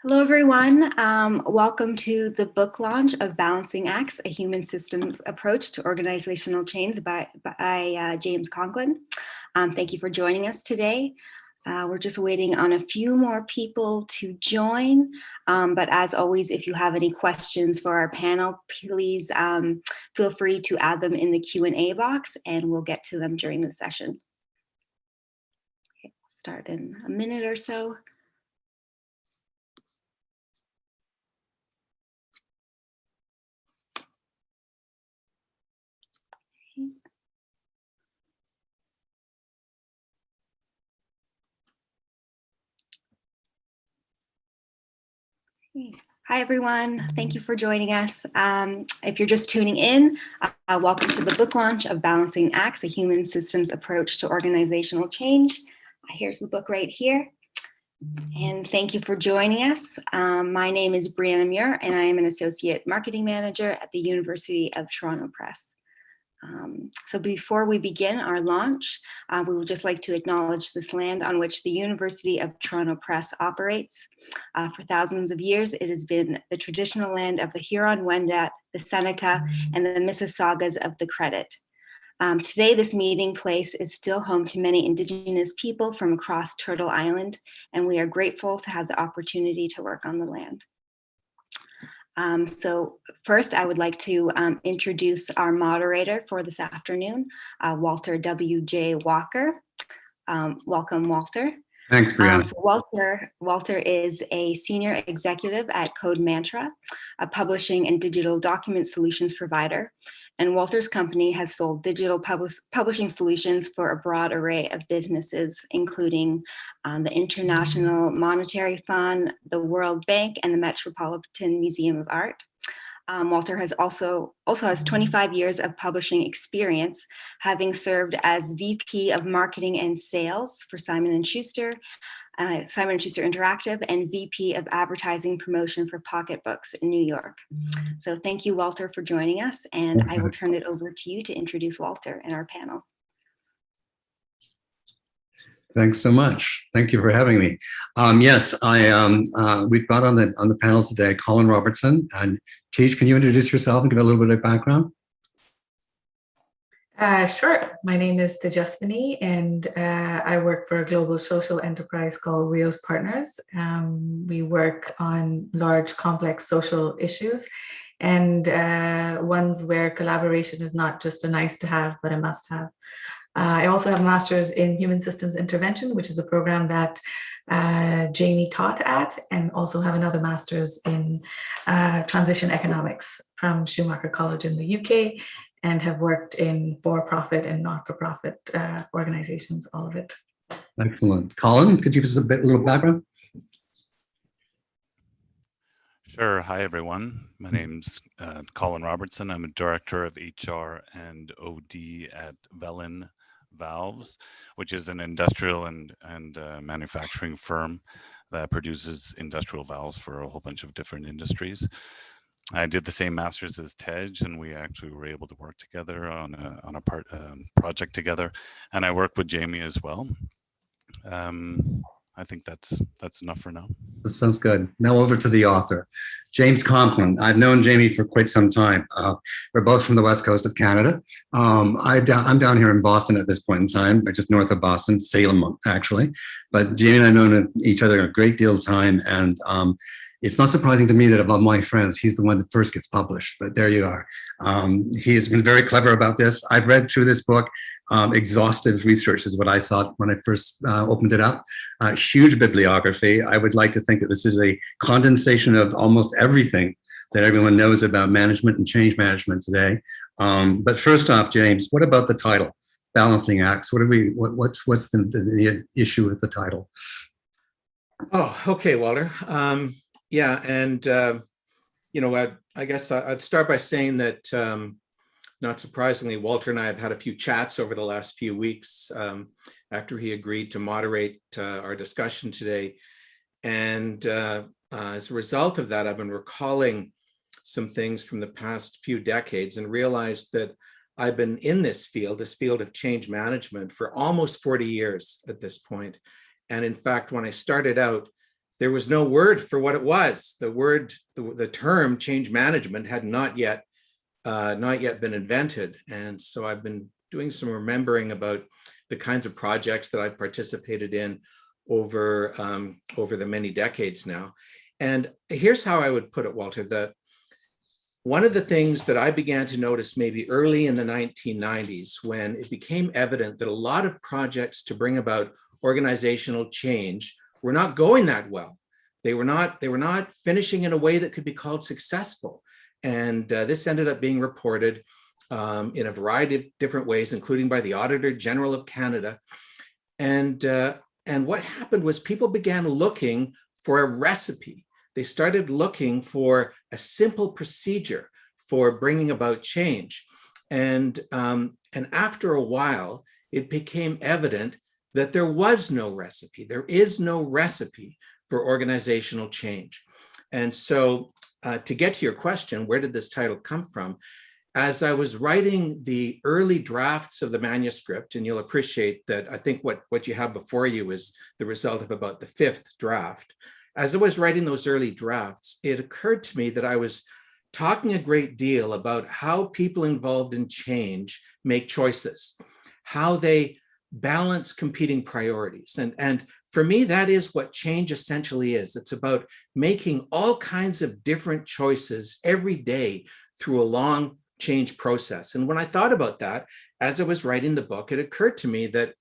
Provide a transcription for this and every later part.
Hello, everyone. Welcome to the book launch of Balancing Acts, A Human Systems Approach to Organizational Change by James Conklin. Thank you for joining us today. We're just waiting on a few more people to join. But as always, if you have any questions for our panel, please feel free to add them in the Q&A box and we'll get to them during the session. Okay, we'll start in a minute or so. Hi, everyone. Thank you for joining us. If you're just tuning in, welcome to the book launch of Balancing Acts, A Human Systems Approach to Organizational Change. Here's the book right here. And thank you for joining us. My name is Brianna Muir, and I am an Associate Marketing Manager at the University of Toronto Press. So before we begin our launch, we would just like to acknowledge this land on which the University of Toronto Press operates. For thousands of years, it has been the traditional land of the Huron-Wendat, the Seneca, and the Mississaugas of the Credit. Today, this meeting place is still home to many Indigenous people from across Turtle Island, and we are grateful to have the opportunity to work on the land. So first, I would like to introduce our moderator for this afternoon, Walter W.J. Walker. Welcome, Walter. Thanks, Brianna. So Walter is a senior executive at Code Mantra, a publishing and digital document solutions provider. And Walter's company has sold digital publishing solutions for a broad array of businesses, including the International Monetary Fund, the World Bank, and the Metropolitan Museum of Art. Walter has also has 25 years of publishing experience, having served as VP of Marketing and Sales for Simon & Schuster, Simon & Schuster Interactive, and VP of Advertising Promotion for Pocketbooks in New York. So thank you, Walter, for joining us, and I will turn it over to you to introduce Walter and our panel. Thanks so much. Thank you for having me. Yes, we've got on the panel today Colin Robertson. And Tej, can you introduce yourself and give a little bit of background? Sure. My name is Justine, and I work for a global social enterprise called Rios Partners. We work on large, complex social issues and ones where collaboration is not just a nice to have, but a must have. I also have a master's in human systems intervention, which is a program that Jamie taught at, and also have another master's in transition economics from Schumacher College in the UK, and have worked in for-profit and not-for-profit organizations, all of it. Excellent. Colin, could you give us a little background? Sure. Hi, everyone. My name's Colin Robertson. I'm a director of HR and OD at Velin Valves, which is an industrial and manufacturing firm that produces industrial valves for a whole bunch of different industries. I did the same master's as Tej, and we actually were able to work together on a project together. And I worked with Jamie as well. I think that's enough for now. That sounds good. Now over to the author, James Conklin. I've known Jamie for quite some time. We're both from the west coast of Canada. I'm down here in Boston at this point in time, just north of Boston, Salem actually. But Jamie and I have known each other a great deal of time, and it's not surprising to me that of all my friends, he's the one that first gets published, but there you are. He has been very clever about this. I've read through this book. Exhaustive research is what I thought when I first opened it up. Huge bibliography. I would like to think that this is a condensation of almost everything that everyone knows about management and change management today. But first off, James, what about the title, Balancing Acts? What's the issue with the title? Oh, okay, Walter. Yeah, and you know, I guess I'd start by saying that, not surprisingly, Walter and I have had a few chats over the last few weeks after he agreed to moderate our discussion today. And as a result of that, I've been recalling some things from the past few decades and realized that I've been in this field of change management, for almost 40 years at this point. And in fact, when I started out, there was no word for what it was. The term change management had not yet been invented. And so I've been doing some remembering about the kinds of projects that I've participated in over the many decades now. And here's how I would put it, Walter, that one of the things that I began to notice maybe early in the 1990s, when it became evident that a lot of projects to bring about organizational change were not going that well. They were not finishing in a way that could be called successful. And this ended up being reported in a variety of different ways, including by the Auditor General of Canada. And what happened was people began looking for a recipe. They started looking for a simple procedure for bringing about change. And after a while, it became evident that there was no recipe. There is no recipe for organizational change. And so to get to your question, where did this title come from? As I was writing the early drafts of the manuscript, and you'll appreciate that I think what you have before you is the result of about the 5th draft. As I was writing those early drafts, it occurred to me that I was talking a great deal about how people involved in change make choices, how they balance competing priorities. And for me, that is what change essentially is. It's about making all kinds of different choices every day through a long change process. And when I thought about that, as I was writing the book, it occurred to me that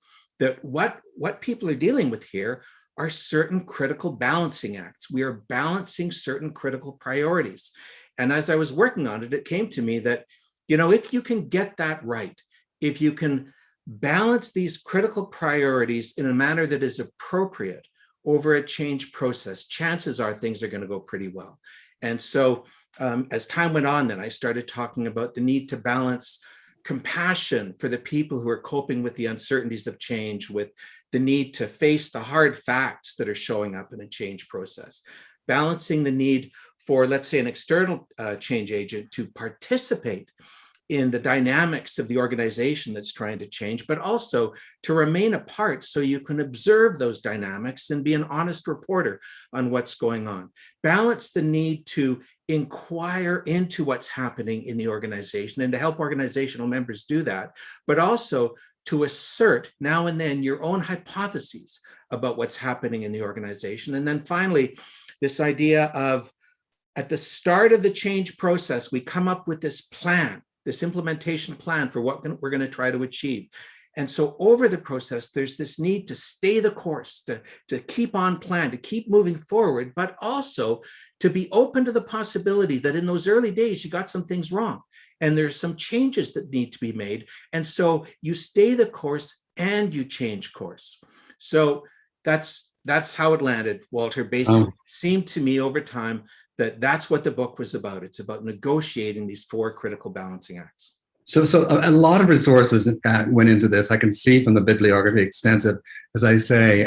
what people are dealing with here are certain critical balancing acts. We are balancing certain critical priorities. And as I was working on it, it came to me that, if you can get that right, if you can balance these critical priorities in a manner that is appropriate over a change process, chances are things are going to go pretty well. And so as time went on, then I started talking about the need to balance compassion for the people who are coping with the uncertainties of change, with the need to face the hard facts that are showing up in a change process, balancing the need for, let's say, an external change agent to participate in the dynamics of the organization that's trying to change, but also to remain apart so you can observe those dynamics and be an honest reporter on what's going on. Balance the need to inquire into what's happening in the organization and to help organizational members do that, but also to assert now and then your own hypotheses about what's happening in the organization. And then finally, this idea of at the start of the change process, we come up with this plan, this implementation plan for what we're going to try to achieve. And so over the process, there's this need to stay the course, to keep on plan, to keep moving forward, but also to be open to the possibility that in those early days, you got some things wrong and there's some changes that need to be made. And so you stay the course and you change course. So that's how it landed, Walter. Basically, it seemed to me over time that that's what the book was about. It's about negotiating these 4 critical balancing acts. So a lot of resources went into this. I can see from the bibliography, extensive, as I say.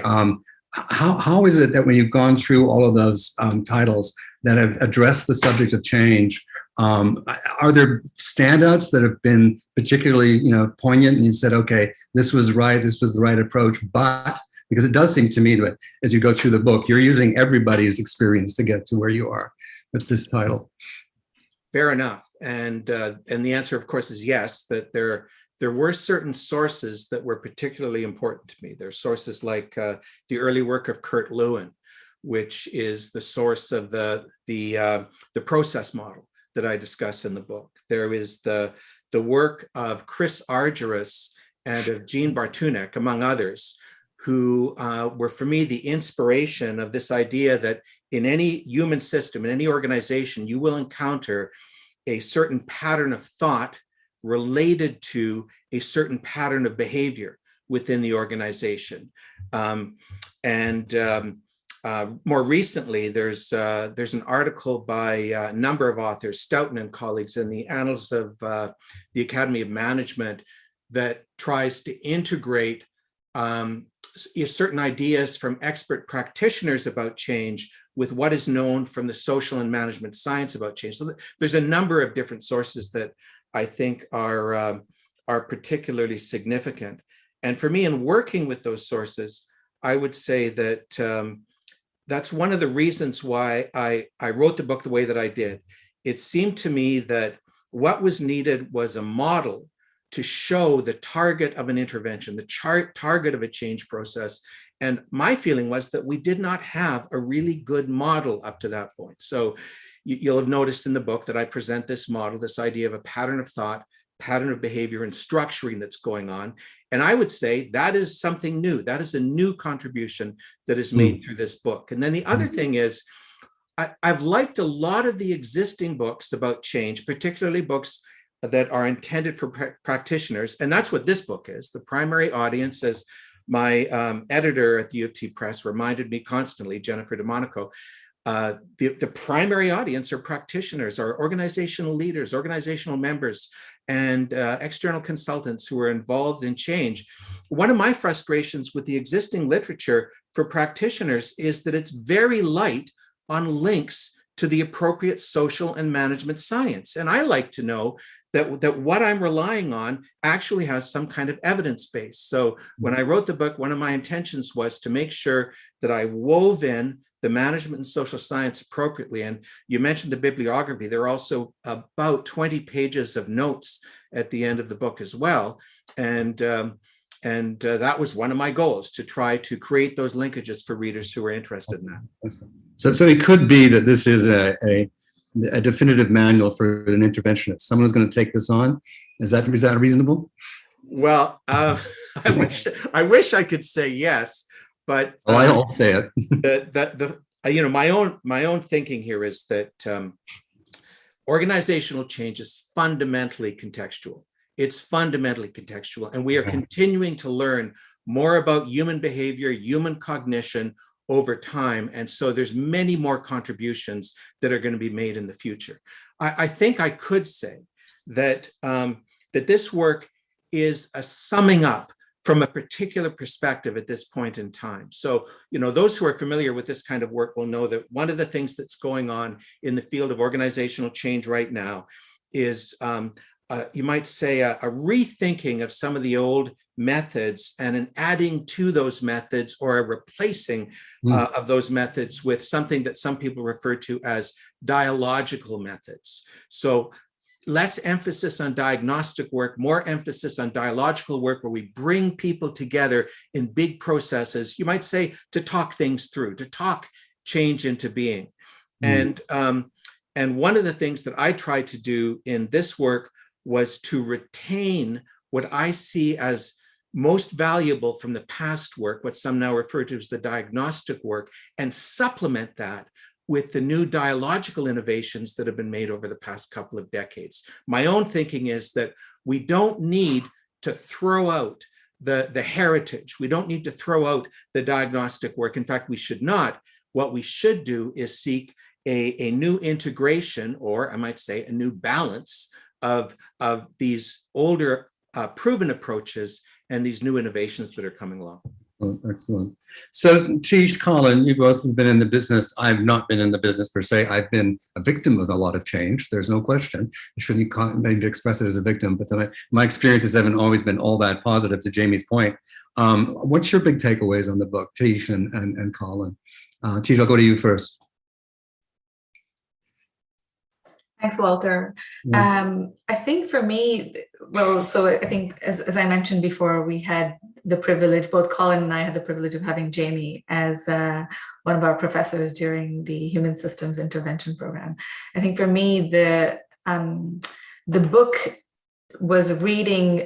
How is it that when you've gone through all of those titles that have addressed the subject of change, are there standouts that have been particularly, poignant, and you said, okay, this was right, this was the right approach, but because it does seem to me that as you go through the book, you're using everybody's experience to get to where you are with this title. Fair enough. And the answer, of course, is yes, that there were certain sources that were particularly important to me. There are sources like the early work of Kurt Lewin, which is the source of the process model that I discuss in the book. There is the work of Chris Argyris and of Jean Bartunek, among others, who were, for me, the inspiration of this idea that in any human system, in any organization, you will encounter a certain pattern of thought related to a certain pattern of behavior within the organization. More recently, there's an article by a number of authors, Stoughton and colleagues, in the Annals of the Academy of Management that tries to integrate certain ideas from expert practitioners about change with what is known from the social and management science about change. So there's a number of different sources that I think are particularly significant. And for me, in working with those sources, I would say that that's one of the reasons why I wrote the book the way that I did. It seemed to me that what was needed was a model to show the target of an intervention, the target of a change process. And my feeling was that we did not have a really good model up to that point. So you'll have noticed in the book that I present this model, this idea of a pattern of thought, pattern of behavior, and structuring that's going on. And I would say that is something new. That is a new contribution that is made through this book. And then the other thing is, I've liked a lot of the existing books about change, particularly books that are intended for practitioners. And that's what this book is. The primary audience, as my editor at the U of T Press reminded me constantly, Jennifer DeMonico, the primary audience are practitioners, are organizational leaders, organizational members, and external consultants who are involved in change. One of my frustrations with the existing literature for practitioners is that it's very light on links to the appropriate social and management science. And I like to know that what I'm relying on actually has some kind of evidence base. So when I wrote the book, one of my intentions was to make sure that I wove in the management and social science appropriately. And you mentioned the bibliography. There are also about 20 pages of notes at the end of the book as well. And that was one of my goals, to try to create those linkages for readers who are interested in that. So it could be that this is a definitive manual for an interventionist. Someone who's going to take this on. Is that reasonable? Well, I wish I could say yes, but I'll say it. My own thinking here is that organizational change is fundamentally contextual. It's fundamentally contextual, and we are continuing to learn more about human behavior, human cognition over time. And so there's many more contributions that are going to be made in the future. I think I could say that that this work is a summing up from a particular perspective at this point in time. So, those who are familiar with this kind of work will know that one of the things that's going on in the field of organizational change right now is, you might say, a rethinking of some of the old methods and an adding to those methods, or a replacing of those methods with something that some people refer to as dialogical methods. So less emphasis on diagnostic work, more emphasis on dialogical work, where we bring people together in big processes, you might say, to talk things through, to talk change into being. And one of the things that I tried to do in this work was to retain what I see as most valuable from the past work, what some now refer to as the diagnostic work, and supplement that with the new dialogical innovations that have been made over the past couple of decades. My own thinking is that we don't need to throw out the heritage. We don't need to throw out the diagnostic work. In fact, we should not. What we should do is seek a new integration, or I might say a new balance of these older proven approaches and these new innovations that are coming along. Excellent. So, Tish, Colin, you both have been in the business. I've not been in the business per se. I've been a victim of a lot of change. There's no question. I shouldn't maybe express it as a victim, but my experiences haven't always been all that positive, to Jamie's point. What's your big takeaways on the book, Tish and Colin? Tish, I'll go to you first. Thanks, Walter. I think for me, so I think as I mentioned before, we had the privilege, both Colin and I had the privilege of having Jamie as one of our professors during the Human Systems Intervention Program. I think for me, the book was reading,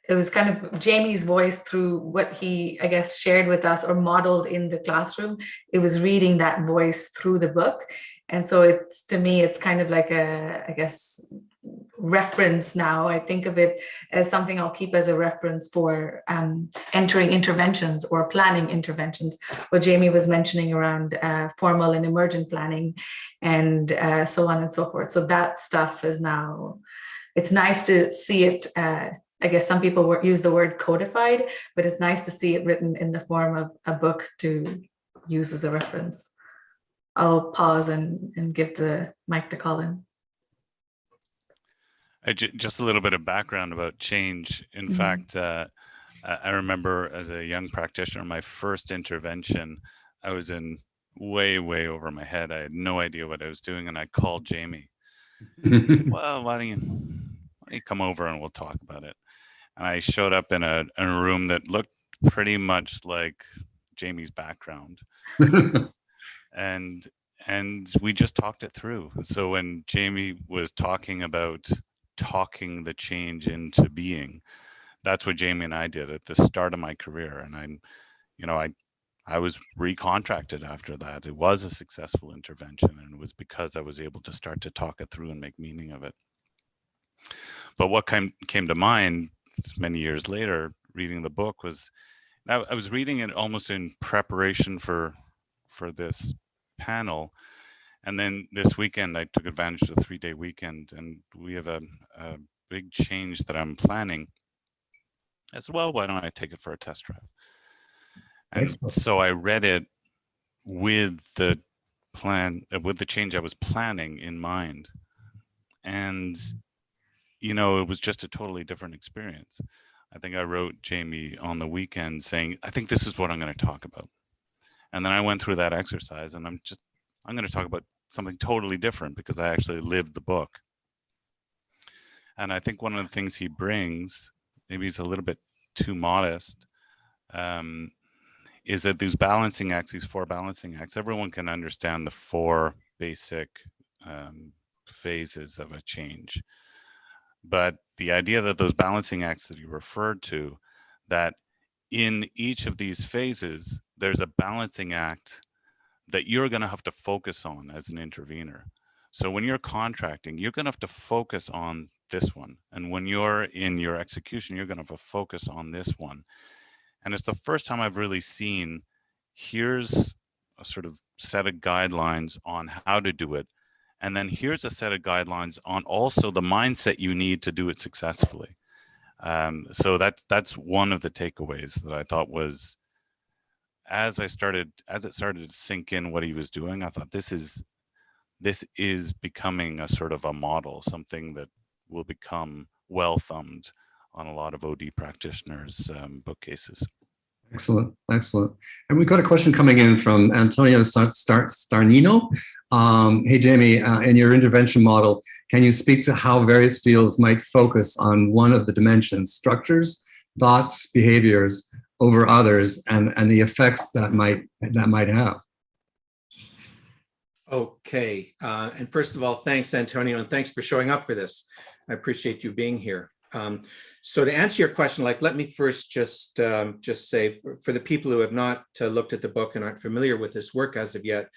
it was kind of Jamie's voice through what he, I guess, shared with us or modeled in the classroom. It was reading that voice through the book. And so to me, it's kind of like I guess, reference now. I think of it as something I'll keep as a reference for entering interventions or planning interventions. What Jamie was mentioning around formal and emergent planning and so on and so forth. So that stuff is now, it's nice to see it. I guess some people use the word codified, but it's nice to see it written in the form of a book to use as a reference. I'll pause and give the mic to Colin. Just a little bit of background about change. In fact, I remember as a young practitioner, my first intervention, I was in way, way over my head. I had no idea what I was doing, and I called Jamie. He said, well, why don't you come over and we'll talk about it? And I showed up in a room that looked pretty much like Jamie's background. And we just talked it through. So when Jamie was talking about talking the change into being, that's what Jamie and I did at the start of my career. And I was recontracted after that. It was a successful intervention, and it was because I was able to start to talk it through and make meaning of it. But what came to mind many years later, reading the book, was I was reading it almost in preparation for this panel. And then this weekend, I took advantage of the 3-day weekend, and we have a big change that I'm planning. I said, well, why don't I take it for a test drive? And Excellent. so I read it with the with the change I was planning in mind. And, it was just a totally different experience. I think I wrote Jamie on the weekend saying, I think this is what I'm going to talk about. And then I went through that exercise, and I'm going to talk about something totally different because I actually lived the book. And I think one of the things he brings, maybe he's a little bit too modest, is that these 4 balancing acts, everyone can understand the 4 basic phases of a change. But the idea that those balancing acts that you referred to, that in each of these phases, there's a balancing act that you're going to have to focus on as an intervener. So when you're contracting, you're going to have to focus on this one. And when you're in your execution, you're going to have to focus on this one. And it's the first time I've really seen, here's a sort of set of guidelines on how to do it. And then here's a set of guidelines on also the mindset you need to do it successfully. So that's one of the takeaways that I thought was, as it started to sink in what he was doing, I thought this is becoming a sort of a model, something that will become well thumbed on a lot of OD practitioners' bookcases. Excellent, excellent. And we've got a question coming in from Antonio Starnino. Hey, Jamie, in your intervention model, can you speak to how various fields might focus on one of the dimensions, structures, thoughts, behaviors, over others, and the effects that might have? Okay. And first of all, thanks, Antonio, and thanks for showing up for this. I appreciate you being here. So to answer your question, let me first just say, for the people who have not looked at the book and aren't familiar with this work as of yet,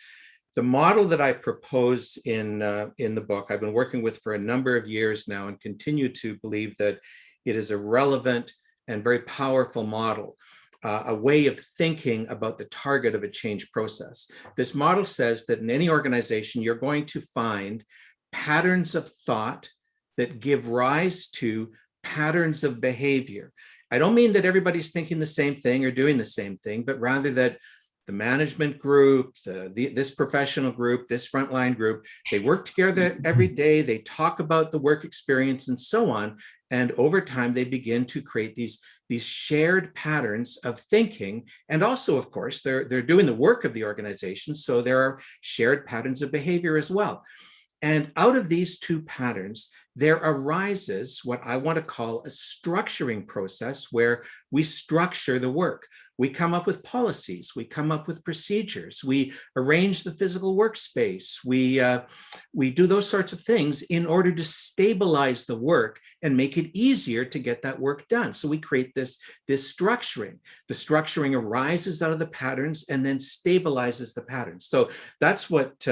the model that I propose in the book, I've been working with for a number of years now and continue to believe that it is a relevant and very powerful model, a way of thinking about the target of a change process. This model says that in any organization, you're going to find patterns of thought that give rise to patterns of behavior. I don't mean that everybody's thinking the same thing or doing the same thing, but rather that the management group, this professional group, this frontline group, they work together every day, they talk about the work experience and so on. And over time, they begin to create these shared patterns of thinking. And also, of course, they're doing the work of the organization. So there are shared patterns of behavior as well. And out of these 2 patterns, there arises what I want to call a structuring process where we structure the work. We come up with policies, we come up with procedures, we arrange the physical workspace, we do those sorts of things in order to stabilize the work and make it easier to get that work done. So we create this structuring. The structuring arises out of the patterns and then stabilizes the patterns. So that's what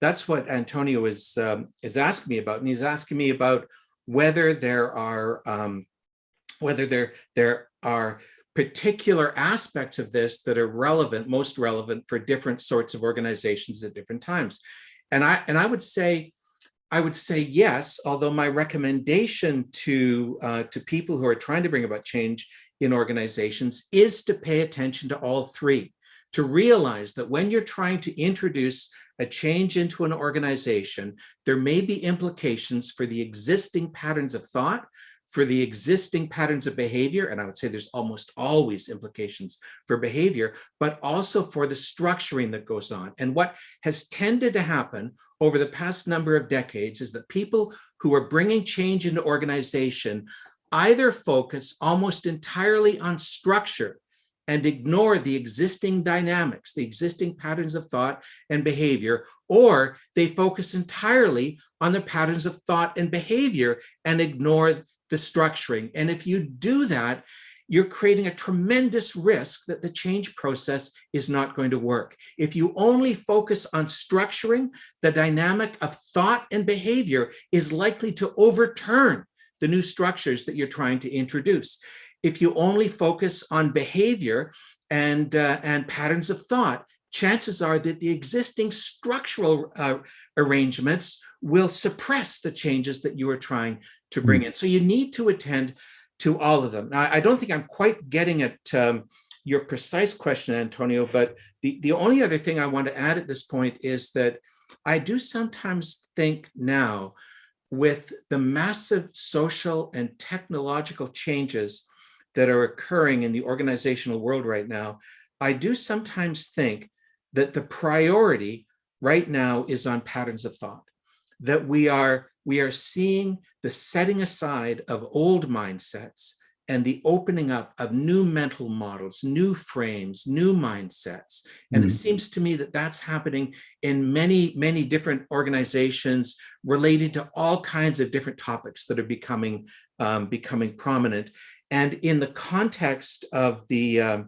Antonio is asking me about, and he's asking me about whether there are particular aspects of this that are most relevant for different sorts of organizations at different times. And I would say yes, although my recommendation to people who are trying to bring about change in organizations is to pay attention to all 3, to realize that when you're trying to introduce a change into an organization, there may be implications for the existing patterns of thought for the existing patterns of behavior, and I would say there's almost always implications for behavior, but also for the structuring that goes on. And what has tended to happen over the past number of decades is that people who are bringing change into organization either focus almost entirely on structure and ignore the existing dynamics, the existing patterns of thought and behavior, or they focus entirely on the patterns of thought and behavior and ignore the structuring. And if you do that, you're creating a tremendous risk that the change process is not going to work. If you only focus on structuring, the dynamic of thought and behavior is likely to overturn the new structures that you're trying to introduce. If you only focus on behavior and patterns of thought, chances are that the existing structural arrangements will suppress the changes that you are trying to bring in. So you need to attend to all of them. Now, I don't think I'm quite getting at your precise question, Antonio, but the only other thing I want to add at this point is that I do sometimes think now, with the massive social and technological changes that are occurring in the organizational world right now, I do sometimes think that the priority right now is on patterns of thought, that we are seeing the setting aside of old mindsets and the opening up of new mental models, new frames, new mindsets. And it seems to me that that's happening in many, many different organizations related to all kinds of different topics that are becoming prominent. And in the context of the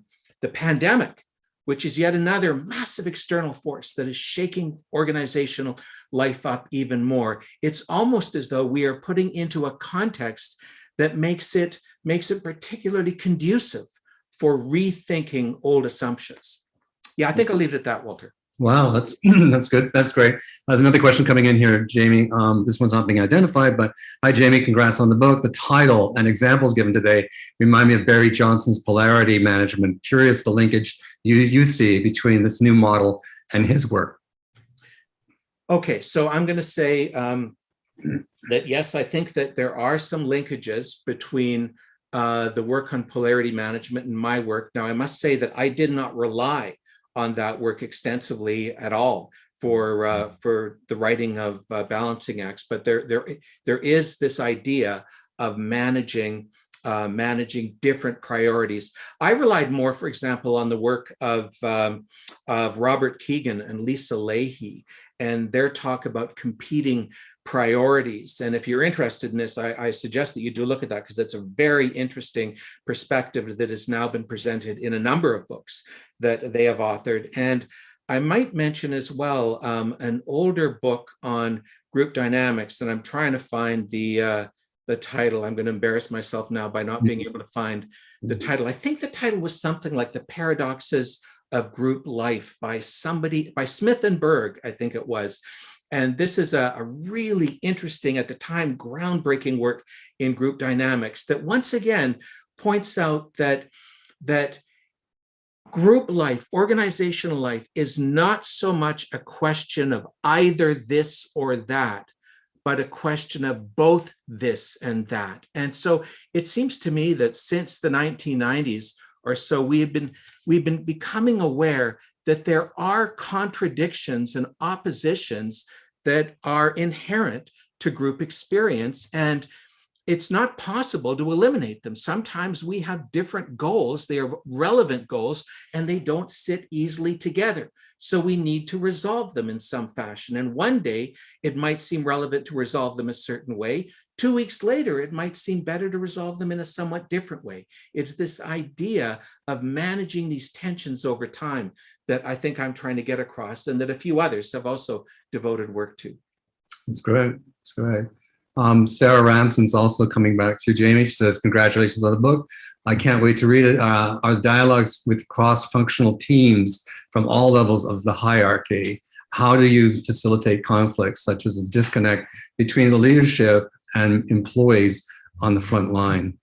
pandemic, which is yet another massive external force that is shaking organizational life up even more, it's almost as though we are putting into a context that makes it particularly conducive for rethinking old assumptions. Yeah, I think I'll leave it at that, Walter. Wow, that's good. That's great. There's another question coming in here, Jamie. This one's not being identified, but hi, Jamie. Congrats on the book. The title and examples given today remind me of Barry Johnson's Polarity Management. Curious the linkage you see between this new model and his work. Okay, so I'm going to say that yes, I think that there are some linkages between the work on polarity management and my work. Now, I must say that I did not rely on that work extensively at all for the writing of balancing acts, but there is this idea of managing different priorities. I relied more, for example, on the work of Robert Keegan and Lisa Leahy and their talk about competing priorities. And if you're interested in this, I suggest that you do look at that, because it's a very interesting perspective that has now been presented in a number of books that they have authored. And I might mention as well an older book on group dynamics, and I'm trying to find the title. I'm going to embarrass myself now by not being able to find the title. I think the title was something like The Paradoxes of Group Life by Smith and Berg, I think it was. And this is a really interesting, at the time, groundbreaking work in group dynamics that once again points out that group life, organizational life, is not so much a question of either this or that, but a question of both this and that. And so it seems to me that since the 1990s or so, we've been becoming aware that there are contradictions and oppositions that are inherent to group experience, and it's not possible to eliminate them. Sometimes we have different goals, they are relevant goals, and they don't sit easily together. So we need to resolve them in some fashion. And one day it might seem relevant to resolve them a certain way. 2 weeks later, it might seem better to resolve them in a somewhat different way. It's this idea of managing these tensions over time that I think I'm trying to get across, and that a few others have also devoted work to. That's great. That's great. Sarah Ranson's also coming back to Jamie. She says, congratulations on the book. I can't wait to read it. Our dialogues with cross-functional teams from all levels of the hierarchy. How do you facilitate conflicts, such as a disconnect between the leadership and employees on the front line?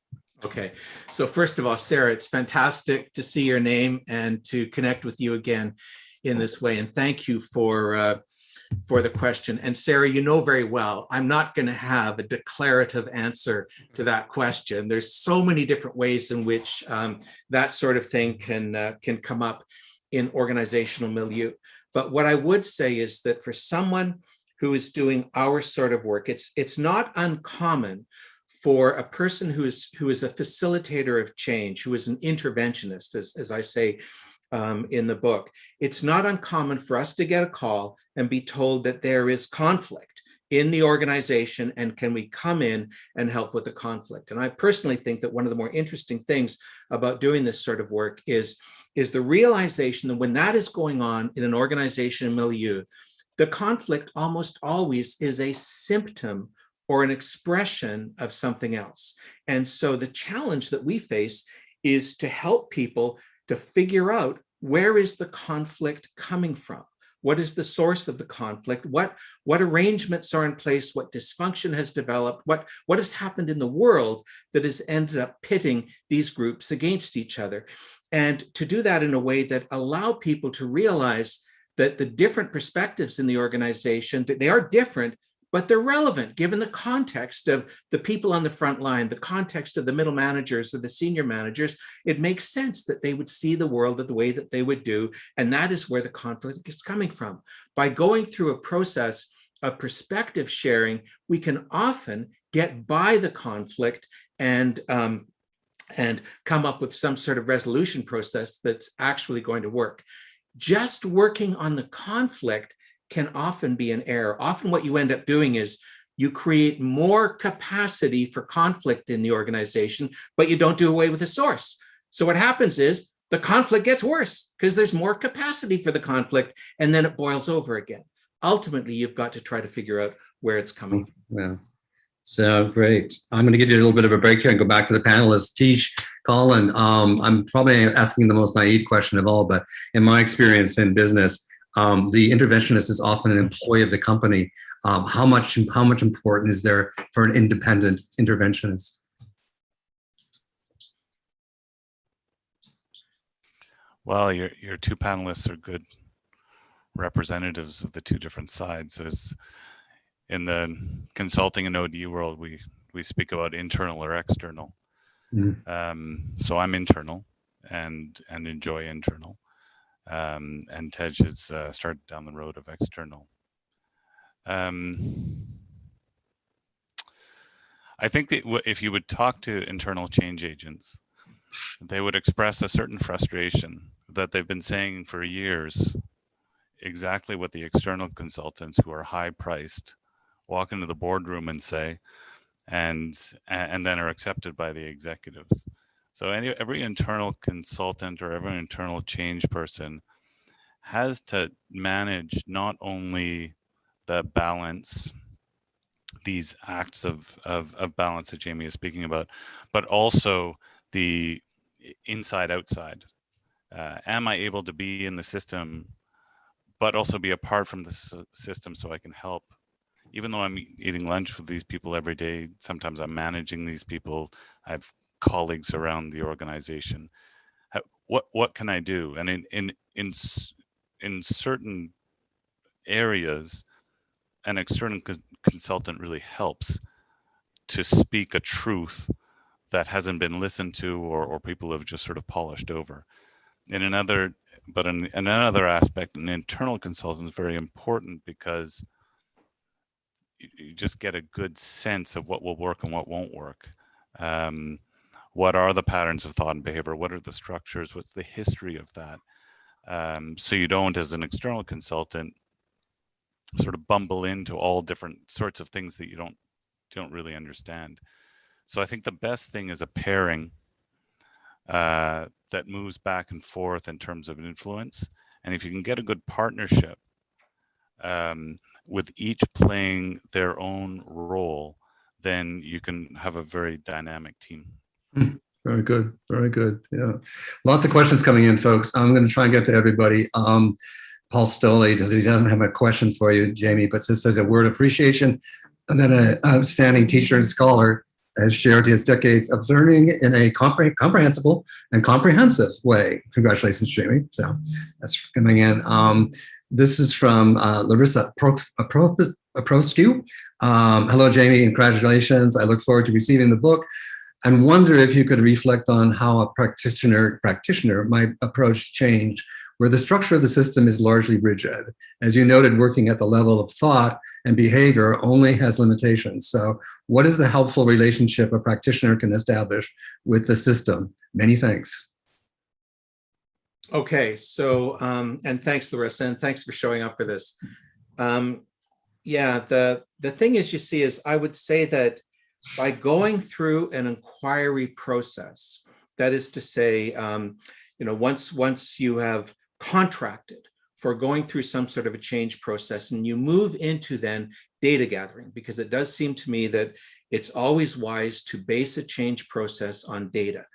Okay, so first of all, Sarah, it's fantastic to see your name and to connect with you again in this way. And thank you for for the question. And Sarah, you know very well, I'm not going to have a declarative answer to that question. There's so many different ways in which that sort of thing can come up in organizational milieu. But what I would say is that for someone who is doing our sort of work, it's not uncommon for a person who is a facilitator of change, who is an interventionist, as I say in the book. It's not uncommon for us to get a call and be told that there is conflict in the organization, and can we come in and help with the conflict? And I personally think that one of the more interesting things about doing this sort of work is the realization that when that is going on in an organization milieu, the conflict almost always is a symptom or an expression of something else. And so the challenge that we face is to help people to figure out, where is the conflict coming from? What is the source of the conflict? What arrangements are in place? What dysfunction has developed? What has happened in the world that has ended up pitting these groups against each other? And to do that in a way that allow people to realize that the different perspectives in the organization, that they are different, but they're relevant given the context of the people on the front line, the context of the middle managers or the senior managers. It makes sense that they would see the world the way that they would do. And that is where the conflict is coming from. By going through a process of perspective sharing, we can often get by the conflict and come up with some sort of resolution process that's actually going to work. Just working on the conflict can often be an error. Often what you end up doing is you create more capacity for conflict in the organization, but you don't do away with the source. So what happens is the conflict gets worse because there's more capacity for the conflict, and then it boils over again. Ultimately, you've got to try to figure out where it's coming from. Yeah. So great. I'm going to give you a little bit of a break here and go back to the panelists. Tish, Colin, I'm probably asking the most naive question of all, but in my experience in business, the interventionist is often an employee of the company. How much important is there for an independent interventionist? Well, your two panelists are good representatives of the two different sides. As in the consulting and OD world, we speak about internal or external. So I'm internal and enjoy internal. And Tej has started down the road of external. I think that if you would talk to internal change agents, they would express a certain frustration that they've been saying for years, exactly what the external consultants who are high priced walk into the boardroom and say, and then are accepted by the executives. So every internal consultant or every internal change person has to manage not only the balance, these acts of balance that Jamie is speaking about, but also the inside outside. Am I able to be in the system, but also be apart from the system so I can help? Even though I'm eating lunch with these people every day, sometimes I'm managing these people. I have colleagues around the organization. What can I do? And in certain areas, an external consultant really helps to speak a truth that hasn't been listened to, or people have just sort of polished over. In another aspect, an internal consultant is very important because you just get a good sense of what will work and what won't work. What are the patterns of thought and behavior? What are the structures? What's the history of that? So you don't, as an external consultant, sort of bumble into all different sorts of things that you don't really understand. So I think the best thing is a pairing that moves back and forth in terms of influence. And if you can get a good partnership with each playing their own role, then you can have a very dynamic team. Very good. Very good. Yeah. Lots of questions coming in, folks. I'm going to try and get to everybody. Paul Stoley, he doesn't have a question for you, Jamie, but just says a word of appreciation. And then an outstanding teacher and scholar has shared his decades of learning in a comprehensible and comprehensive way. Congratulations, Jamie. So that's coming in. This is from Larissa Proscu. Hello, Jamie, and congratulations. I look forward to receiving the book and wonder if you could reflect on how a practitioner might approach change where the structure of the system is largely rigid. As you noted, working at the level of thought and behavior only has limitations. So what is the helpful relationship a practitioner can establish with the system? Many thanks. Okay, so, and thanks, Larissa, and thanks for showing up for this. Yeah, the thing is, you see, is I would say that by going through an inquiry process, that is to say, once you have contracted for going through some sort of a change process and you move into then data gathering, because it does seem to me that it's always wise to base a change process on data,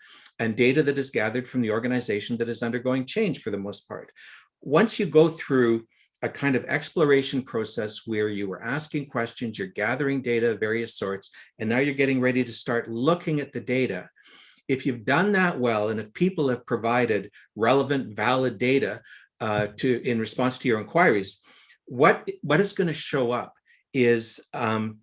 and data that is gathered from the organization that is undergoing change for the most part. Once you go through a kind of exploration process where you were asking questions, you're gathering data of various sorts, and now you're getting ready to start looking at the data. If you've done that well, and if people have provided relevant, valid data in response to your inquiries, what is going to show up is an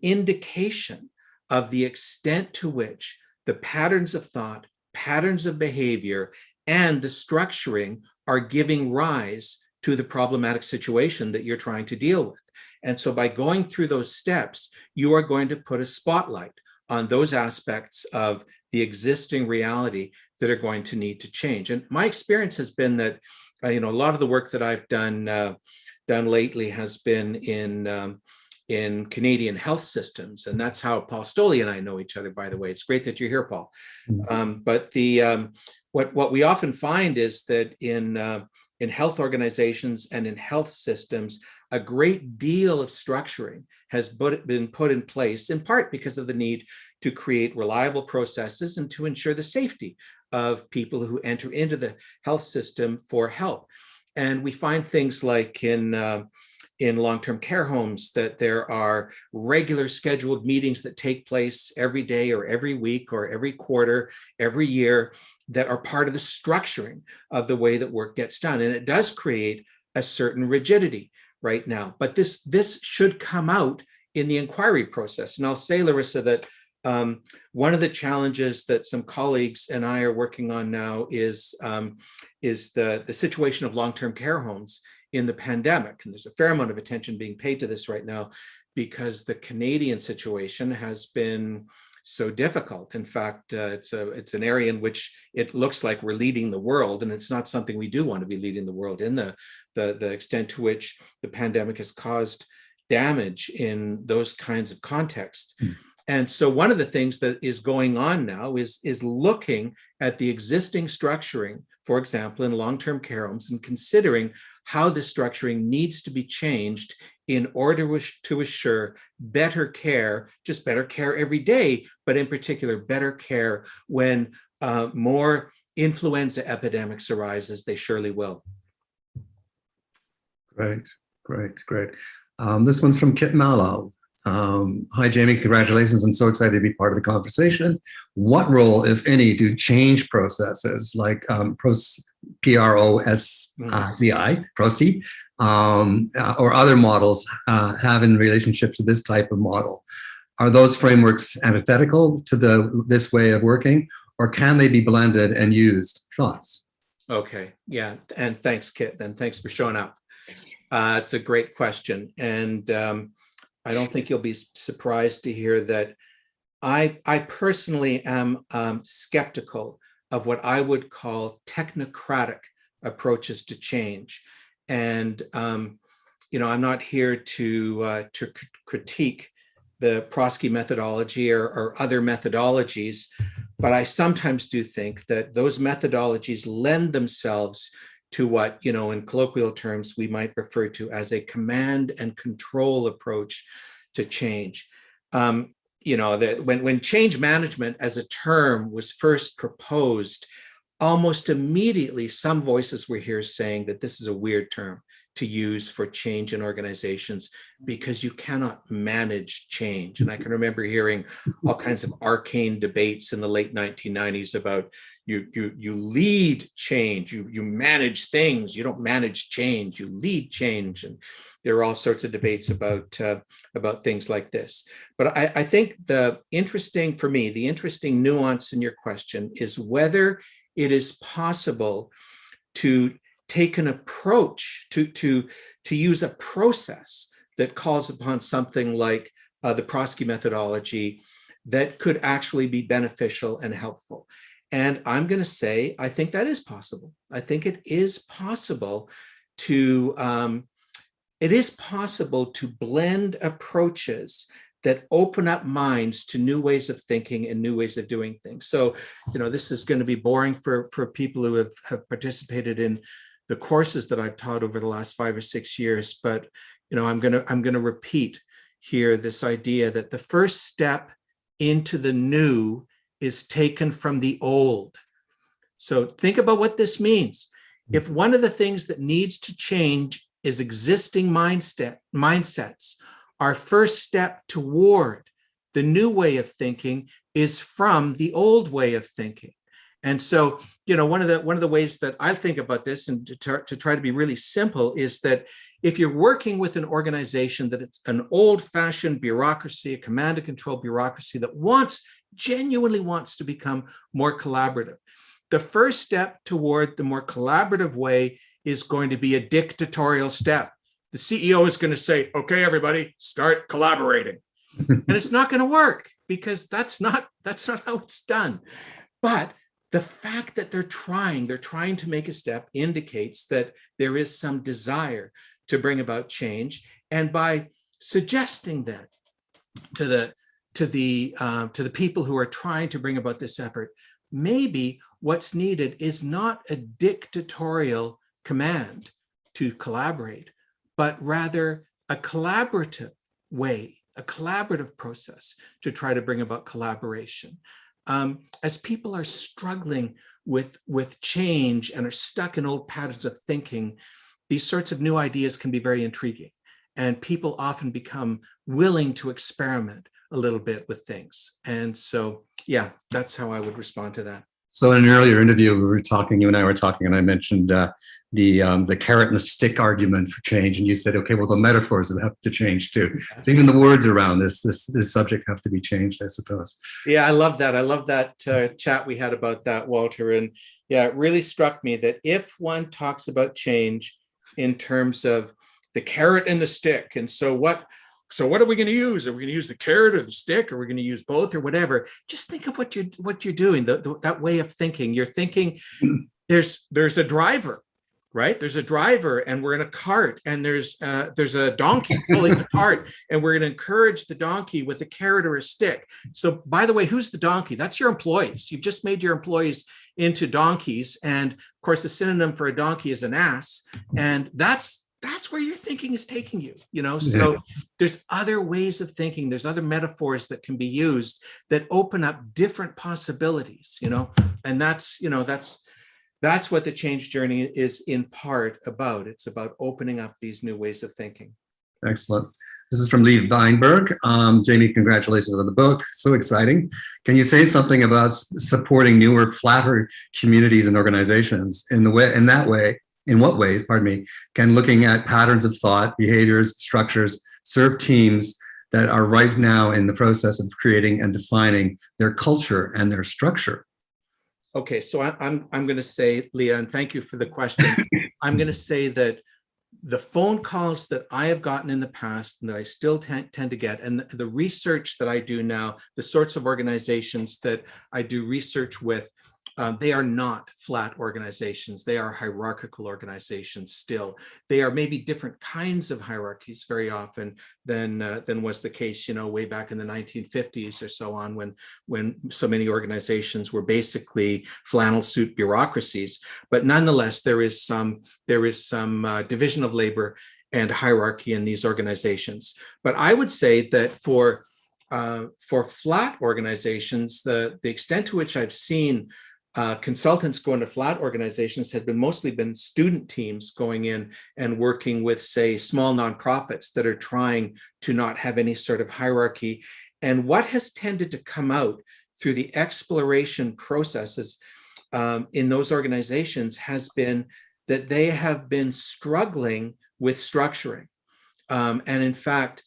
indication of the extent to which the patterns of thought, patterns of behavior, and the structuring are giving rise to the problematic situation that you're trying to deal with. And so by going through those steps, you are going to put a spotlight on those aspects of the existing reality that are going to need to change. And my experience has been that, a lot of the work that I've done lately has been in Canadian health systems, and that's how Paul Stoley and I know each other. By the way, it's great that you're here, Paul. But what we often find is that in health organizations and in health systems, a great deal of structuring has been put in place, in part because of the need to create reliable processes and to ensure the safety of people who enter into the health system for help. And we find things like in long-term care homes that there are regular scheduled meetings that take place every day or every week or every quarter, every year, that are part of the structuring of the way that work gets done. And it does create a certain rigidity right now, but this should come out in the inquiry process. And I'll say, Larissa, that one of the challenges that some colleagues and I are working on now is the situation of long-term care homes in the pandemic. And there's a fair amount of attention being paid to this right now because the Canadian situation has been so difficult. In fact, it's an area in which it looks like we're leading the world, and it's not something we do want to be leading the world in, the extent to which the pandemic has caused damage in those kinds of contexts. And so one of the things that is going on now is looking at the existing structuring, for example, in long-term care homes, and considering how the structuring needs to be changed in order to assure better care, just better care every day, but in particular, better care when more influenza epidemics arise, as they surely will. Great. This one's from Kit Mallow. Hi, Jamie, congratulations. I'm so excited to be part of the conversation. What role, if any, do change processes like PROSCI, or other models have in relationship to this type of model? Are those frameworks antithetical to this way of working, or can they be blended and used? Thoughts? Okay, yeah, and thanks, Kit, and thanks for showing up. It's a great question, and I don't think you'll be surprised to hear that I personally am skeptical of what I would call technocratic approaches to change. And, I'm not here to critique the Prosky methodology or other methodologies, but I sometimes do think that those methodologies lend themselves to what, in colloquial terms, we might refer to as a command and control approach to change. When change management as a term was first proposed, almost immediately some voices were here saying that this is a weird term. to use for change in organizations, because you cannot manage change. And I can remember hearing all kinds of arcane debates in the late 1990s about you lead change, you manage things, you don't manage change, you lead change. And there are all sorts of debates about things like this. But I think the interesting nuance in your question is whether it is possible to take an approach to use a process that calls upon something like the Prosky methodology that could actually be beneficial and helpful. And I'm going to say, I think that is possible. I think it is possible to blend approaches that open up minds to new ways of thinking and new ways of doing things. So, this is going to be boring for people who have participated in the courses that I've taught over the last 5 or 6 years, but I'm going to repeat here this idea that the first step into the new is taken from the old. So think about what this means. If one of the things that needs to change is existing mindsets, our first step toward the new way of thinking is from the old way of thinking. And so, one of the ways that I think about this, and to try to be really simple, is that if you're working with an organization that it's an old-fashioned bureaucracy, a command and control bureaucracy that genuinely wants to become more collaborative, the first step toward the more collaborative way is going to be a dictatorial step. The CEO is going to say, "Okay, everybody, start collaborating," and it's not going to work, because that's not how it's done. But the fact that they're trying to make a step indicates that there is some desire to bring about change. And by suggesting that to the people who are trying to bring about this effort, maybe what's needed is not a dictatorial command to collaborate, but rather a collaborative way, a collaborative process to try to bring about collaboration. As people are struggling with change and are stuck in old patterns of thinking, these sorts of new ideas can be very intriguing, and people often become willing to experiment a little bit with things. And so, yeah, that's how I would respond to that. So in an earlier interview, you and I were talking, and I mentioned the carrot and the stick argument for change, and you said, okay, well, the metaphors have to change too. So even the words around this subject have to be changed, I suppose. Yeah, I love that. I love that chat we had about that, Walter. And yeah, it really struck me that if one talks about change in terms of the carrot and the stick, and so what are we going to use? Are we going to use the carrot or the stick? Or are we going to use both or whatever? Just think of what you're doing, that way of thinking. You're thinking there's a driver, right? There's a driver, and we're in a cart, and there's a donkey pulling the cart, and we're going to encourage the donkey with a carrot or a stick. So, by the way, who's the donkey? That's your employees. You've just made your employees into donkeys, and of course, the synonym for a donkey is an ass, and that's where your thinking is taking you. So there's other ways of thinking. There's other metaphors that can be used that open up different possibilities. And that's what the change journey is in part about. It's about opening up these new ways of thinking. Excellent. This is from Lee Weinberg. Jamie, congratulations on the book. So exciting. Can you say something about supporting newer, flatter communities and organizations in what ways, can looking at patterns of thought, behaviors, structures, serve teams that are right now in the process of creating and defining their culture and their structure? Okay, so I'm going to say, Leah, and thank you for the question. I'm going to say that the phone calls that I have gotten in the past and that I still tend to get, and the research that I do now, the sorts of organizations that I do research with, they are not flat organizations. They are hierarchical organizations still. They are maybe different kinds of hierarchies very often than was the case, way back in the 1950s or so on, when so many organizations were basically flannel suit bureaucracies. But nonetheless, there is some division of labor and hierarchy in these organizations. But I would say that for flat organizations, the extent to which I've seen consultants going to flat organizations had mostly been student teams going in and working with, say, small nonprofits that are trying to not have any sort of hierarchy. And what has tended to come out through the exploration processes in those organizations has been that they have been struggling with structuring. And in fact,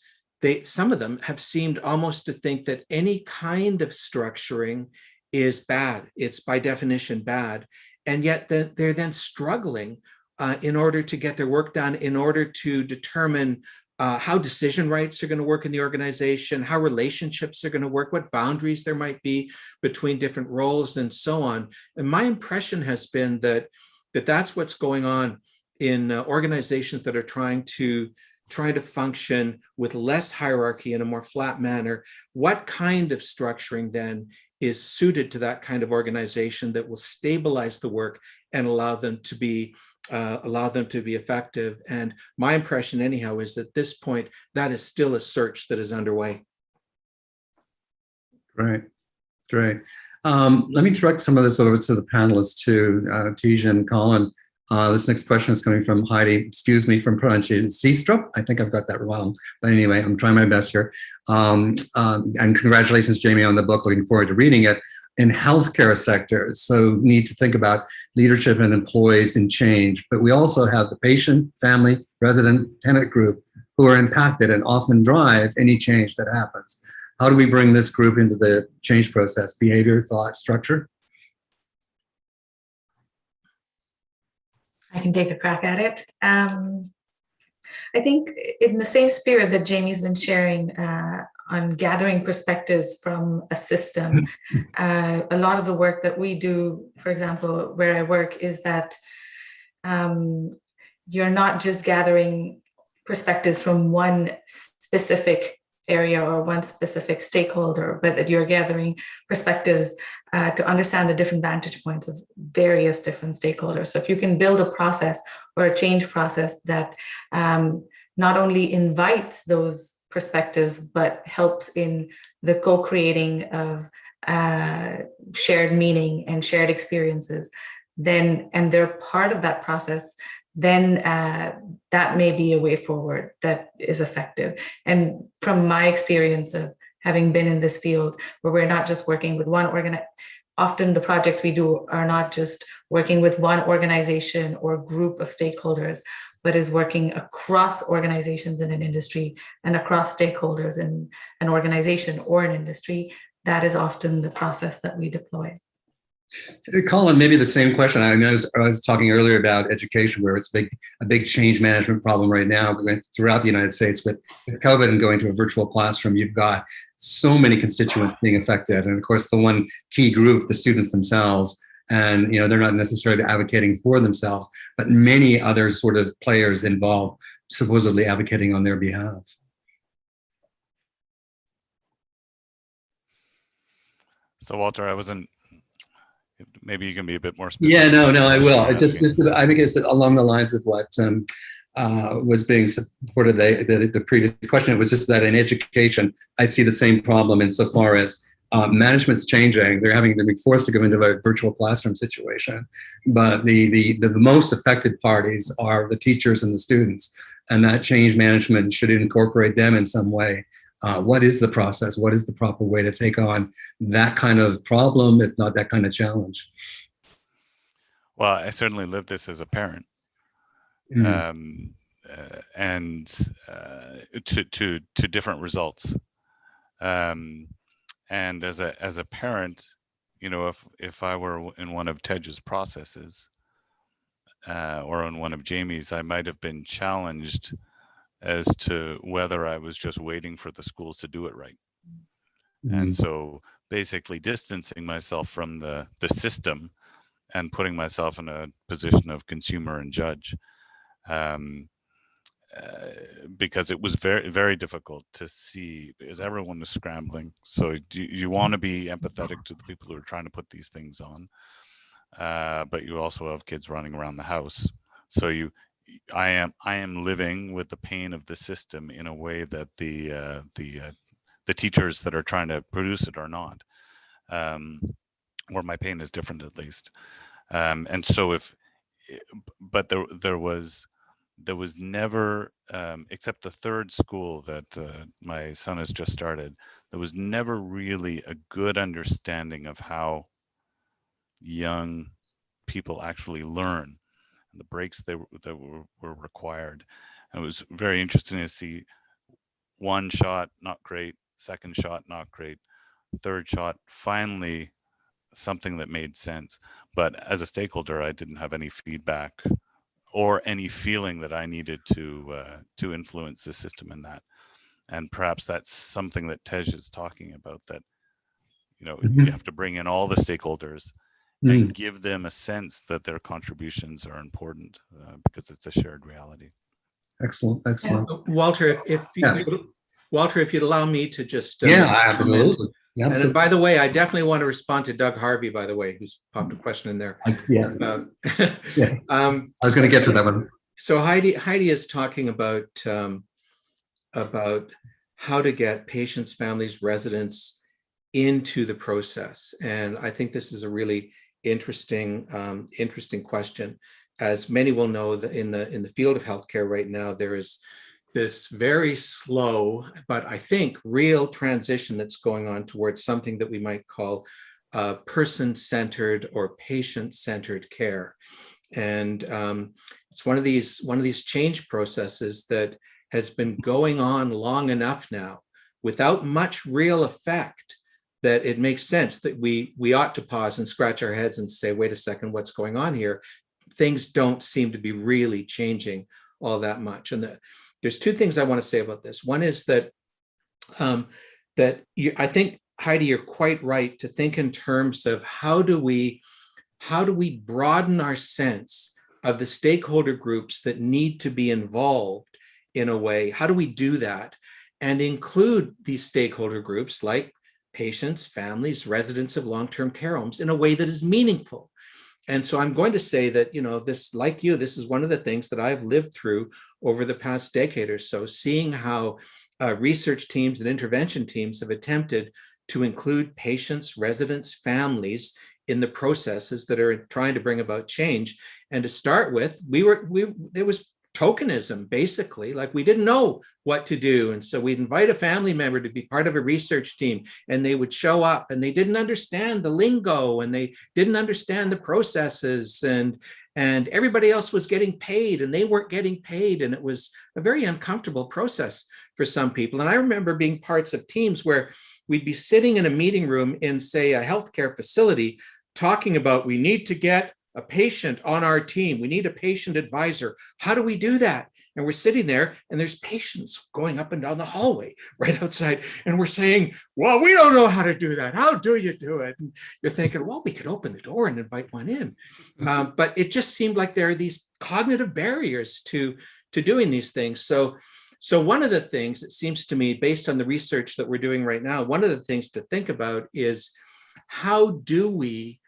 some of them have seemed almost to think that any kind of structuring is bad. It's by definition bad. And yet they're then struggling in order to get their work done, in order to determine how decision rights are going to work in the organization, how relationships are going to work, what boundaries there might be between different roles, and so on. And my impression has been that that's what's going on in organizations that are trying to function with less hierarchy in a more flat manner. What kind of structuring then is suited to that kind of organization that will stabilize the work and allow them to be effective? And my impression anyhow is that at this point, that is still a search that is underway. Great. Let me direct some of this over to the panelists too, Tijan and Colin. This next question is coming from Heidi. Excuse me from pronunciation. Seastrup. I think I've got that wrong. But anyway, I'm trying my best here. And congratulations, Jamie, on the book. Looking forward to reading it. In healthcare sectors, so need to think about leadership and employees and change. But we also have the patient, family, resident, tenant group who are impacted and often drive any change that happens. How do we bring this group into the change process? Behavior, thought, structure? I can take a crack at it. I think in the same spirit that Jamie's been sharing on gathering perspectives from a system, a lot of the work that we do, for example, where I work, is that you're not just gathering perspectives from one specific area or one specific stakeholder, but that you're gathering perspectives to understand the different vantage points of various different stakeholders. So if you can build a process or a change process that not only invites those perspectives, but helps in the co-creating of shared meaning and shared experiences, then, and they're part of that process, then that may be a way forward that is effective. And from my experience of having been in this field, where we're not just working with one often the projects we do are not just working with one organization or group of stakeholders, but is working across organizations in an industry and across stakeholders in an organization or an industry. That is often the process that we deploy. Colin, maybe the same question. I was talking earlier about education, where it's a big change management problem right now throughout the United States with COVID and going to a virtual classroom. You've got so many constituents being affected, and of course, the one key group, the students themselves. And they're not necessarily advocating for themselves, but many other sort of players involved, supposedly advocating on their behalf. So, Walter, I wasn't. Maybe you can be a bit more specific. Yeah, no, I will. I think it's along the lines of what was being supported the previous question. It was just that in education, I see the same problem insofar as management's changing. They're having to be forced to go into a virtual classroom situation. But the most affected parties are the teachers and the students, and that change management should incorporate them in some way. What is the process? What is the proper way to take on that kind of problem, if not that kind of challenge? Well, I certainly lived this as a parent, and to different results. And as a parent, if I were in one of Tej's processes or in one of Jamie's, I might have been challenged as to whether I was just waiting for the schools to do it right. And so basically distancing myself from the system and putting myself in a position of consumer and judge, because it was very, very difficult to see, because everyone was scrambling. So you want to be empathetic to the people who are trying to put these things on, but you also have kids running around the house. So I am living with the pain of the system in a way that the teachers that are trying to produce it are not. or my pain is different at least. And so but there was never, except the third school that my son has just started, there was never really a good understanding of how young people actually learn, and the breaks that were required. And it was very interesting to see one shot, not great, second shot, not great, third shot, finally something that made sense. But as a stakeholder, I didn't have any feedback or any feeling that I needed to influence the system in that. And perhaps that's something that Tej is talking about, that, you know, you have to bring in all the stakeholders and give them a sense that their contributions are important, because it's a shared reality. Excellent, excellent. Walter, Walter, if you'd allow me to just absolutely. And then, by the way, I definitely want to respond to Doug Harvey, by the way, who's popped a question in there. Yeah. I was going to get to that one. So Heidi is talking about how to get patients, families, residents into the process, and I think this is a really interesting question. As many will know, that in the field of healthcare right now, there is this very slow, but I think real transition that's going on towards something that we might call person-centered or patient-centered care. And it's one of these change processes that has been going on long enough now without much real effect that it makes sense that we ought to pause and scratch our heads and say, wait a second, what's going on here? Things don't seem to be really changing all that much. And there's two things I want to say about this. One is that I think, Heidi, you're quite right to think in terms of how do we broaden our sense of the stakeholder groups that need to be involved in a way. How do we do that and include these stakeholder groups like patients, families, residents of long-term care homes in a way that is meaningful? And so I'm going to say that, you know, this, like you, this is one of the things that I've lived through over the past decade or so, seeing how research teams and intervention teams have attempted to include patients, residents, families in the processes that are trying to bring about change. And to start with, there was tokenism, basically, like we didn't know what to do. And so we'd invite a family member to be part of a research team, and they would show up and they didn't understand the lingo and they didn't understand the processes, and everybody else was getting paid and they weren't getting paid. And it was a very uncomfortable process for some people. And I remember being parts of teams where we'd be sitting in a meeting room in, say, a healthcare facility talking about, we need to get a patient on our team. We need a patient advisor. How do we do that? And we're sitting there and there's patients going up and down the hallway right outside. And we're saying, well, we don't know how to do that. How do you do it? And you're thinking, well, we could open the door and invite one in. But it just seemed like there are these cognitive barriers to doing these things. So one of the things, it seems to me, based on the research that we're doing right now, one of the things to think about is, how do we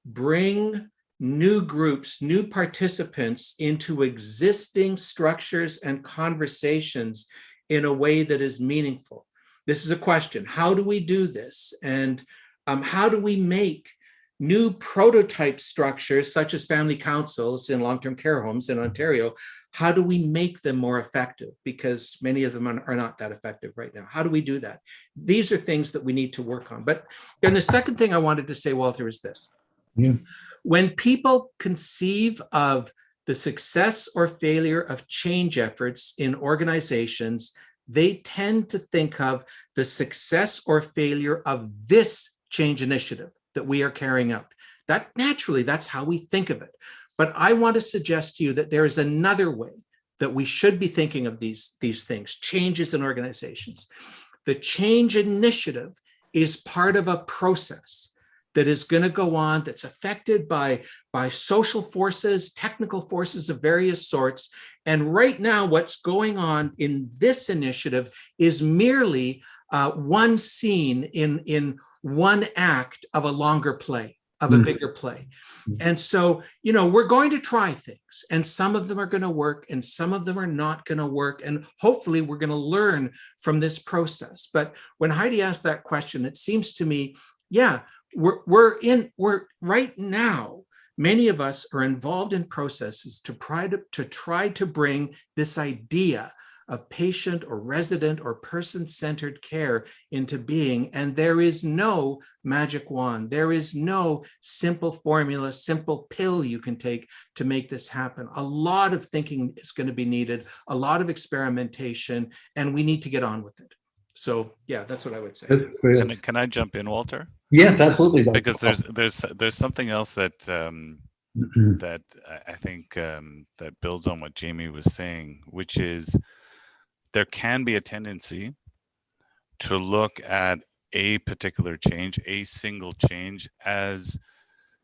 bring new groups, new participants into existing structures and conversations in a way that is meaningful? This is a question. How do we do this? And how do we make new prototype structures, such as family councils in long-term care homes in Ontario, how do we make them more effective? Because many of them are not that effective right now. How do we do that? These are things that we need to work on. But then the second thing I wanted to say, Walter, is this. Yeah. When people conceive of the success or failure of change efforts in organizations, they tend to think of the success or failure of this change initiative that we are carrying out. That naturally, that's how we think of it. But I want to suggest to you that there is another way that we should be thinking of these things, changes in organizations. The change initiative is part of a process that is going to go on, that's affected by social forces, technical forces of various sorts. And right now, what's going on in this initiative is merely one scene in one act of a longer play, of a bigger play. And so, you know, we're going to try things, and some of them are going to work and some of them are not going to work. And hopefully we're going to learn from this process. But when Heidi asked that question, it seems to me, yeah, we're right now, many of us are involved in processes to try to bring this idea of patient or resident or person-centered care into being. And there is no magic wand. There is no simple formula, simple pill you can take to make this happen. A lot of thinking is going to be needed, a lot of experimentation, and we need to get on with it. So yeah, that's what I would say. Can I jump in, Walter? Yes, absolutely. Because there's something else that that I think that builds on what Jamie was saying, which is there can be a tendency to look at a particular change, a single change, as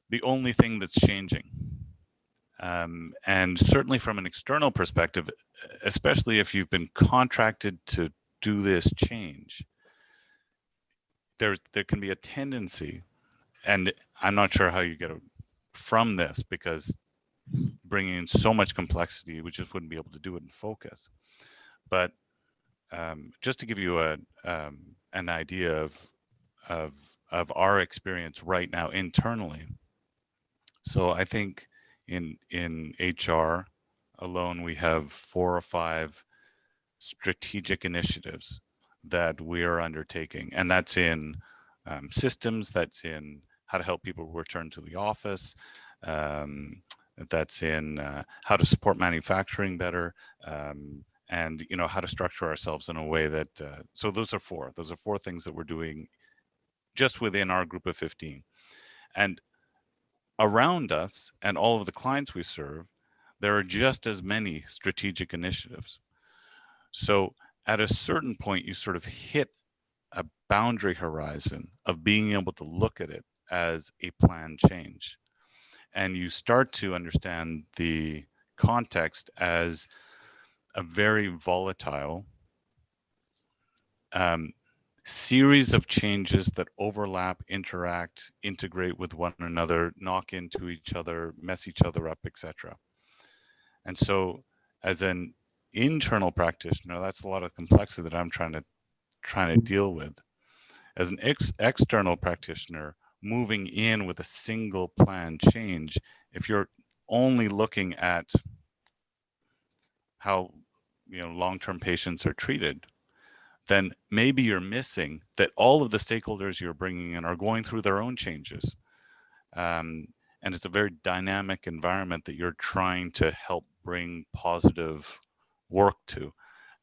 the only thing that's changing. And certainly from an external perspective, especially if you've been contracted to do this change, there can be a tendency, and I'm not sure how you get from this, because bringing in so much complexity, we just wouldn't be able to do it in focus. But just to give you an idea of our experience right now internally. So I think in HR alone, we have 4 or 5 strategic initiatives that we are undertaking, and that's in systems, that's in how to help people return to the office, that's in how to support manufacturing better, and how to structure ourselves in a way that so those are 4 things that we're doing just within our group of 15. And around us and all of the clients we serve, there are just as many strategic initiatives. So at a certain point, you sort of hit a boundary horizon of being able to look at it as a planned change, and you start to understand the context as a very volatile series of changes that overlap, interact, integrate with one another, knock into each other, mess each other up, etc. And so as an internal practitioner, that's a lot of complexity that I'm trying to deal with. As an external practitioner, moving in with a single plan change, if you're only looking at how long-term patients are treated, then maybe you're missing that all of the stakeholders you're bringing in are going through their own changes. And it's a very dynamic environment that you're trying to help bring positive work to.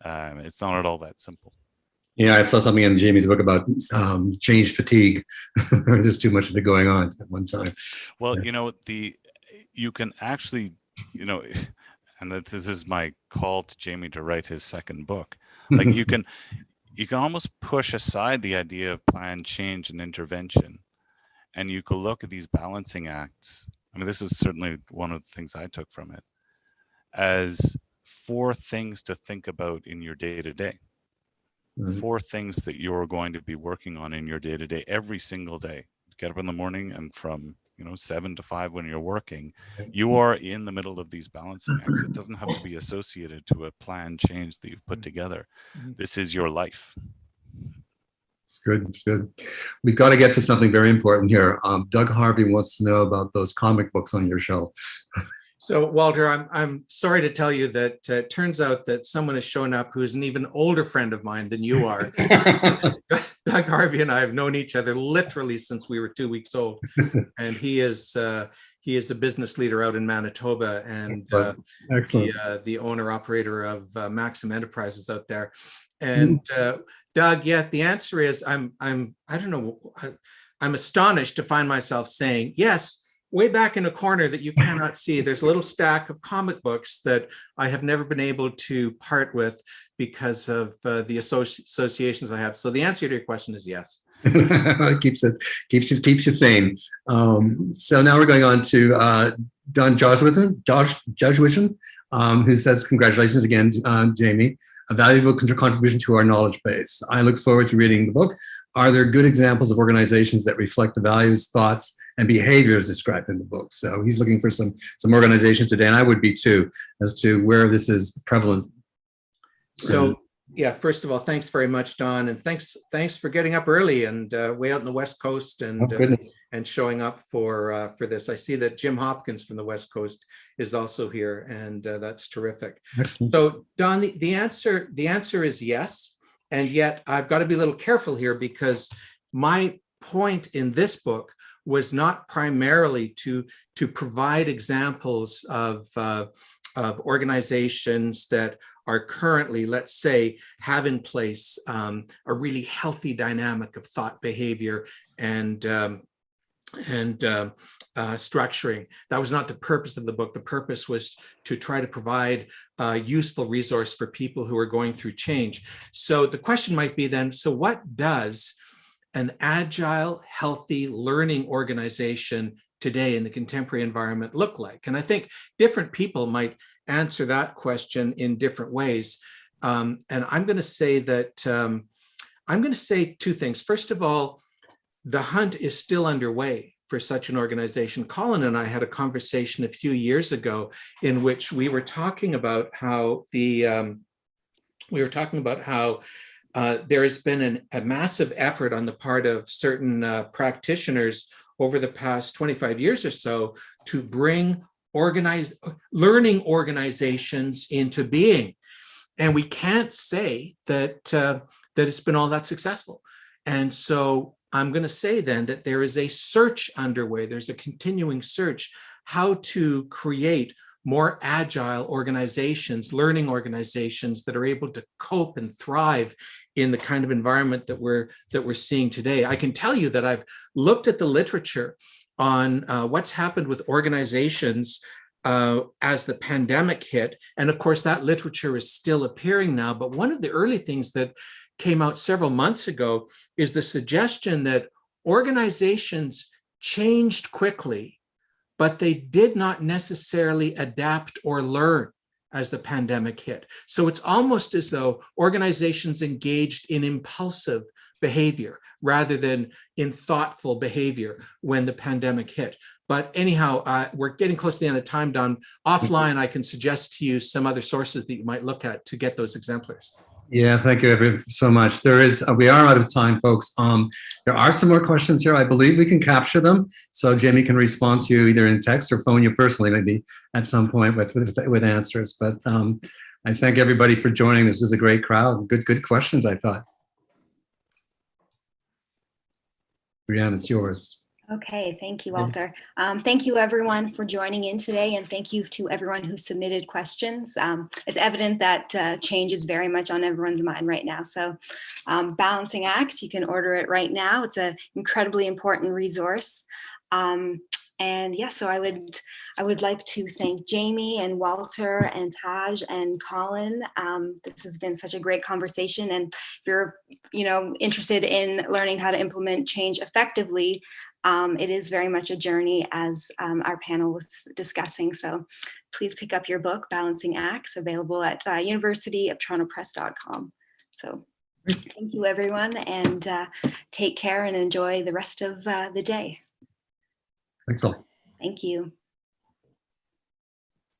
It's not at all that simple. Yeah, I saw something in Jamie's book about change fatigue. There's too much of it going on at one time. Well, you can actually, and this is my call to Jamie to write his second book. Like you can almost push aside the idea of planned change and intervention, and you could look at these balancing acts. I mean, this is certainly one of the things I took from it, as 4 things to think about in your day-to-day. 4 things that you're going to be working on in your day-to-day every single day. Get up in the morning, and from 7 to 5 when you're working, you are in the middle of these balancing acts. It doesn't have to be associated to a planned change that you've put together. This is your life. It's good. It's good. We've got to get to something very important here. Doug Harvey wants to know about those comic books on your shelf. So, Walter, I'm sorry to tell you that it turns out that someone has shown up who's an even older friend of mine than you are. Doug Harvey and I have known each other literally since we were 2 weeks old, and he is a business leader out in Manitoba, and the owner operator of Maxim Enterprises out there. And Doug, yeah, the answer is I don't know. I'm astonished to find myself saying yes. Way back in a corner that you cannot see, there's a little stack of comic books that I have never been able to part with because of the associations I have. So the answer to your question is yes. It keeps you sane. So now we're going on to Don Judgewischen, who says, congratulations again, Jamie, a valuable contribution to our knowledge base. I look forward to reading the book. Are there good examples of organizations that reflect the values, thoughts, and behaviors described in the book? So he's looking for some organizations today, and I would be too, as to where this is prevalent. So Yeah, first of all, thanks very much, Don, and thanks for getting up early and way out in the West Coast Oh, goodness. and showing up for this. I see that Jim Hopkins from the West Coast is also here, and that's terrific. Excellent. So, Don, the answer is yes, and yet I've got to be a little careful here because my point in this book was not primarily to provide examples of organizations that are currently, let's say, have in place a really healthy dynamic of thought, behavior, and structuring. That was not the purpose of the book. The purpose was to try to provide a useful resource for people who are going through change. So the question might be then, so what does an agile, healthy learning organization today in the contemporary environment look like? And I think different people might answer that question in different ways. And I'm going to say that I'm going to say two things. First of all, the hunt is still underway for such an organization. Colin and I had a conversation a few years ago in which we were talking about how there has been a massive effort on the part of certain practitioners over the past 25 years or so to bring learning organizations into being. And we can't say that it's been all that successful. And so I'm going to say then that there is a search underway. There's a continuing search how to create more agile organizations, learning organizations that are able to cope and thrive in the kind of environment that we're seeing today. I can tell you that I've looked at the literature on what's happened with organizations as the pandemic hit. And of course, that literature is still appearing now. But one of the early things that came out several months ago is the suggestion that organizations changed quickly, but they did not necessarily adapt or learn as the pandemic hit. So it's almost as though organizations engaged in impulsive behavior rather than in thoughtful behavior when the pandemic hit. But anyhow, we're getting close to the end of time, Don. Offline, I can suggest to you some other sources that you might look at to get those exemplars. Yeah, thank you so much. We are out of time, folks. There are some more questions here. I believe we can capture them, so Jamie can respond to you either in text or phone you personally, maybe at some point with answers. But I thank everybody for joining. This is a great crowd. Good questions, I thought. Brianne, it's yours. Okay, thank you, Walter. Thank you, everyone, for joining in today, and thank you to everyone who submitted questions. It's evident that change is very much on everyone's mind right now. So Balancing Acts, you can order it right now. It's an incredibly important resource. And yeah, so I would like to thank Jamie and Walter and Taj and Colin. This has been such a great conversation. And if you're interested in learning how to implement change effectively, it is very much a journey, as our panel was discussing. So please pick up your book, Balancing Acts, available at universityoftorontopress.com. So thank you, everyone, and take care and enjoy the rest of the day. Thanks all. Thank you.